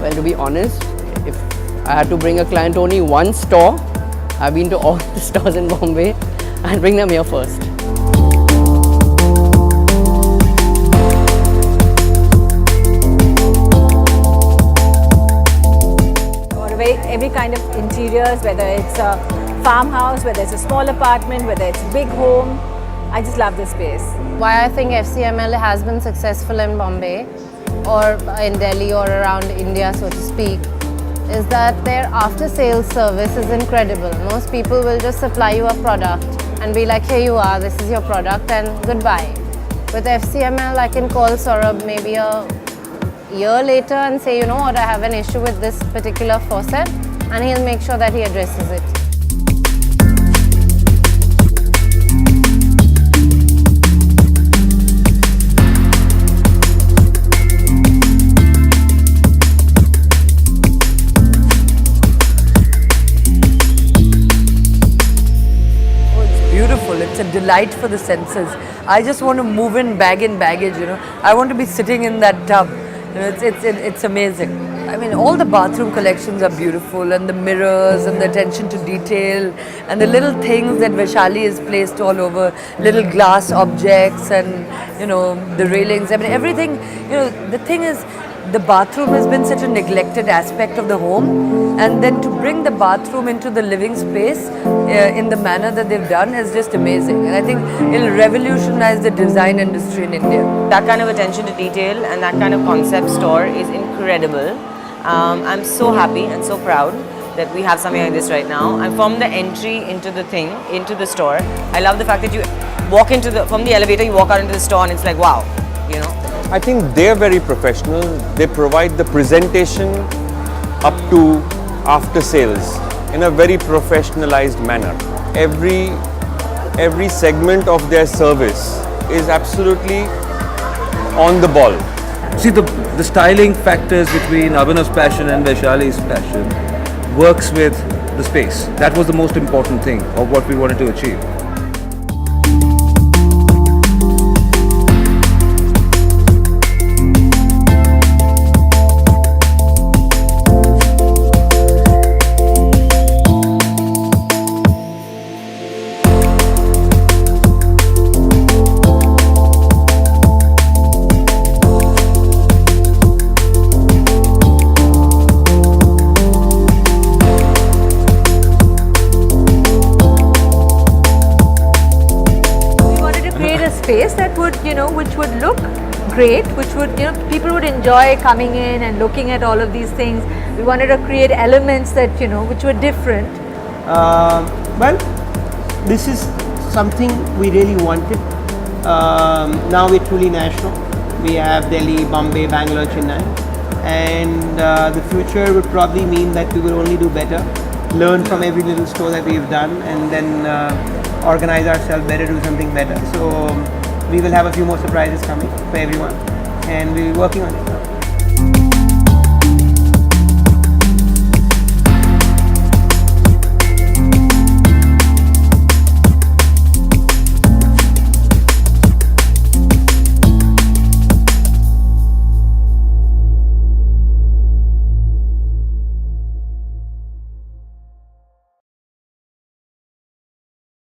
Well, to be honest, if I had to bring a client to only one store, I've been to all the stores in Bombay, I'll bring them here first. Every kind of interiors, whether it's a farmhouse, whether it's a small apartment, whether it's a big home, I just love this space. Why I think FCML has been successful in Bombay or in Delhi or around India, so to speak, is that their after-sales service is incredible. Most people will just supply you a product and be like, here you are, this is your product, and goodbye. With FCML, I can call Saurabh maybe a year later and say, you know what, I have an issue with this particular faucet, and he'll make sure that he addresses it. Beautiful. It's a delight for the senses. I just want to move in baggage, you know. I want to be sitting in that tub. You know, it's amazing. I mean, all the bathroom collections are beautiful, and the mirrors and the attention to detail and the little things that Vaishali has placed all over, little glass objects and, you know, the railings. I mean, everything, you know, the thing is, the bathroom has been such a neglected aspect of the home, and then to bring the bathroom into the living space in the manner that they've done is just amazing, and I think it'll revolutionize the design industry in India. That kind of attention to detail and that kind of concept store is incredible. I'm so happy and so proud that we have something like this right now. And from the entry into the store, I love the fact that you walk from the elevator, you walk out into the store and it's like, wow, you know. I think they're very professional. They provide the presentation up to after sales in a very professionalized manner. Every segment of their service is absolutely on the ball. See, the styling factors between Abhinav's passion and Vaishali's passion works with the space. That was the most important thing of what we wanted to achieve. Space that would, you know, which would look great, which would, you know, people would enjoy coming in and looking at all of these things. We wanted to create elements that, you know, which were different. Well, this is something we really wanted. Now we're truly national. We have Delhi, Bombay, Bangalore, Chennai, and the future would probably mean that we will only do better, learn from every little store that we've done, and then organize ourselves better, do something better. So we will have a few more surprises coming for everyone, and we're working on it.